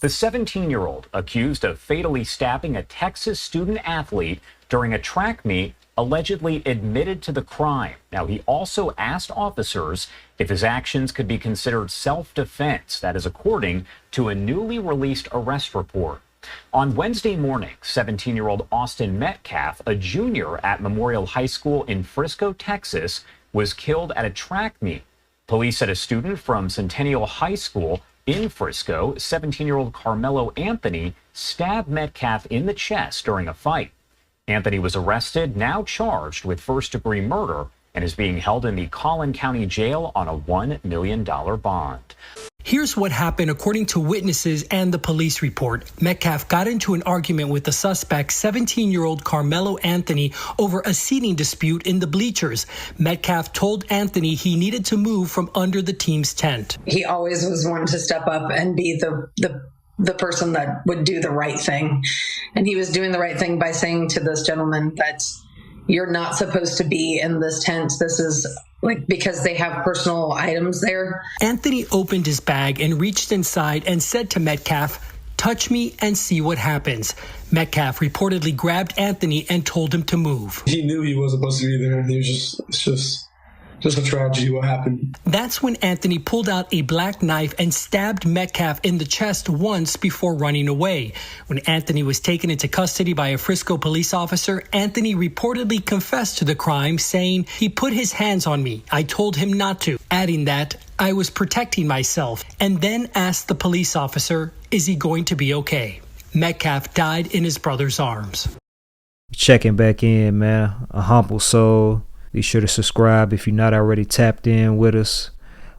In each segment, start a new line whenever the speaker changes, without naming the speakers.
The 17-year-old accused of fatally stabbing a Texas student athlete during a track meet allegedly admitted to the crime. Now, he also asked officers if his actions could be considered self-defense. That is according to a newly released arrest report. On Wednesday morning, 17-year-old Austin Metcalf, a junior at Memorial High School in Frisco, Texas, was killed at a track meet. Police said a student from Centennial High School in Frisco, 17-year-old Karmelo Anthony, stabbed Metcalf in the chest during a fight. Anthony was arrested, now charged with first-degree murder, and is being held in the Collin County Jail on a $1 million bond.
Here's what happened according to witnesses and the police report. Metcalf got into an argument with the suspect, 17-year-old Karmelo Anthony, over a seating dispute in the bleachers. Metcalf told Anthony he needed to move from under the team's tent.
He always was one to step up and be the person that would do the right thing. And he was doing the right thing by saying to this gentleman that you're not supposed to be in this tent. This is because they have personal items there.
Anthony opened his bag and reached inside and said to Metcalf, "Touch me and see what happens." Metcalf reportedly grabbed Anthony and told him to move.
He knew he wasn't supposed to be there. It's just a tragedy what happened.
That's when Anthony pulled out a black knife and stabbed Metcalf in the chest once before running away. When Anthony was taken into custody by a Frisco police officer, Anthony reportedly confessed to the crime, saying, "He put his hands on me. I told him not to," adding that, "I was protecting myself," and then asked the police officer, "Is he going to be okay?" Metcalf died in his brother's arms.
Checking back in, man. AHumbleSoul. Be sure to subscribe if you're not already tapped in with us.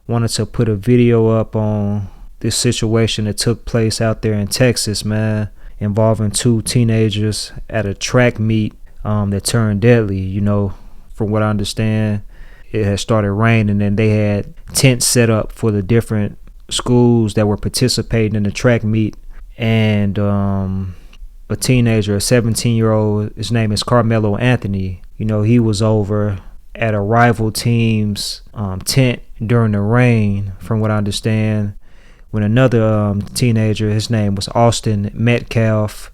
Wanted to put a video up on this situation that took place out there in Texas, man, involving two teenagers at a track meet that turned deadly. You know, from what I understand, it had started raining and they had tents set up for the different schools that were participating in the track meet. And a teenager, a 17-year-old, his name is Karmelo Anthony. You know, he was over at a rival team's tent during the rain, from what I understand, when another teenager, his name was Austin Metcalf,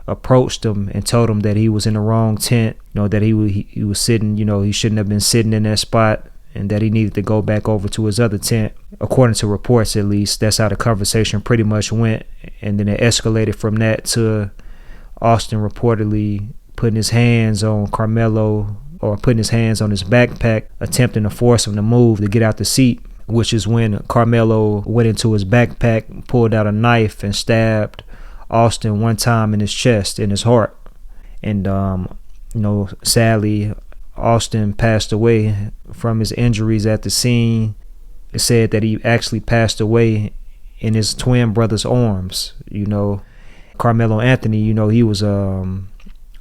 approached him and told him that he was in the wrong tent, you know, that he was sitting, you know, he shouldn't have been sitting in that spot, and that he needed to go back over to his other tent. According to reports, at least, that's how the conversation pretty much went. And then it escalated from that to Austin reportedly putting his hands on Karmelo, or putting his hands on his backpack, attempting to force him to move to get out the seat, which is when Karmelo went into his backpack, pulled out a knife, and stabbed Austin one time in his chest, in his heart. And, you know, sadly, Austin passed away from his injuries at the scene. It said that he actually passed away in his twin brother's arms. You know, Karmelo Anthony, you know, he was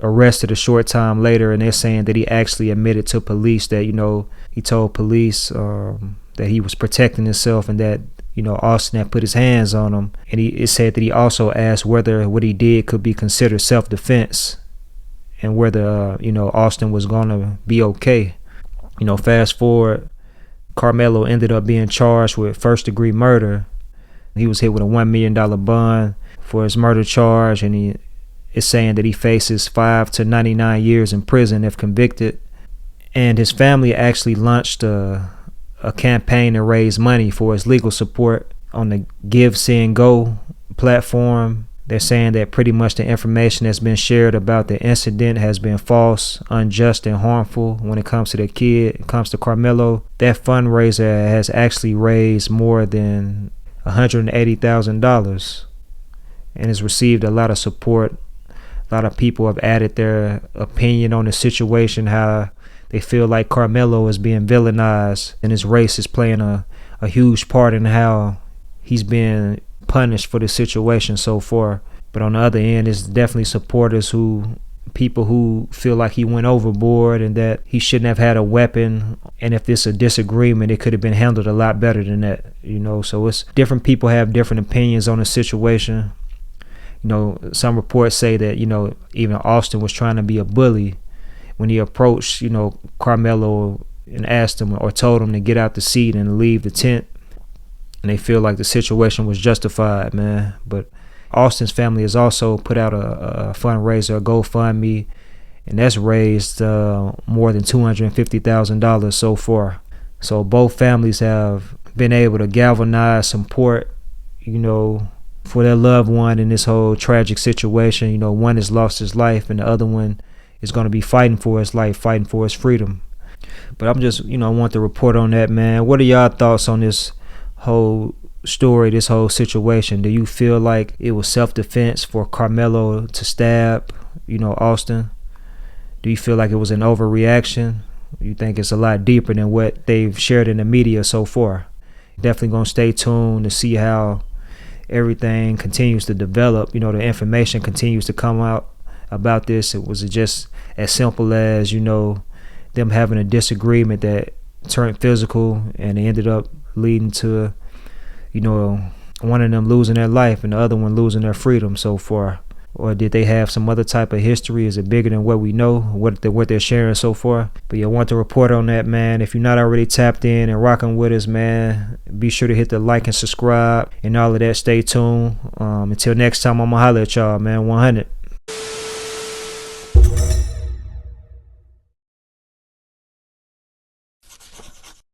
arrested a short time later, and they're saying that he actually admitted to police that, you know, he told police that he was protecting himself and that, you know, Austin had put his hands on him. And it said that he also asked whether what he did could be considered self-defense and whether, you know, Austin was going to be okay. You know, fast forward, Karmelo ended up being charged with first-degree murder. He was hit with a $1 million bond for his murder charge, and he is saying that he faces 5 to 99 years in prison if convicted. And his family actually launched a campaign to raise money for his legal support on the Give, Send, Go platform. They're saying that pretty much the information that's been shared about the incident has been false, unjust, and harmful when it comes to the kid. It comes to Karmelo. That fundraiser has actually raised more than $180,000 and has received a lot of support. A lot of people have added their opinion on the situation, how they feel like Karmelo is being villainized and his race is playing a huge part in how he's been punished for the situation so far. But on the other end, it's definitely supporters people who feel like he went overboard and that he shouldn't have had a weapon. And if it's a disagreement, it could have been handled a lot better than that, you know. So it's different people have different opinions on the situation. You know, some reports say that, you know, even Austin was trying to be a bully when he approached, you know, Karmelo and asked him or told him to get out the seat and leave the tent. And they feel like the situation was justified, man. But Austin's family has also put out a fundraiser, a GoFundMe, and that's raised more than $250,000 so far. So both families have been able to galvanize support, for their loved one in this whole tragic situation. One has lost his life and the other one is going to be fighting for his life, fighting for his freedom. But I'm just, I want to report on that, man. What are y'all thoughts on this whole story, this whole situation? Do you feel like it was self-defense for Karmelo to stab, Austin? Do you feel like it was an overreaction? You think it's a lot deeper than what they've shared in the media so far? Definitely gonna stay tuned to see how everything continues to develop. The information continues to come out about this. It was just as simple as, them having a disagreement that turned physical and it ended up leading to, one of them losing their life and the other one losing their freedom so far? Or did they have some other type of history? Is it bigger than what we know, what they're sharing so far? But I want to report on that, man. If you're not already tapped in and rocking with us, man, be sure to hit the like and subscribe and all of that. Stay tuned. Until next time, I'm going to holler at y'all, man. 100.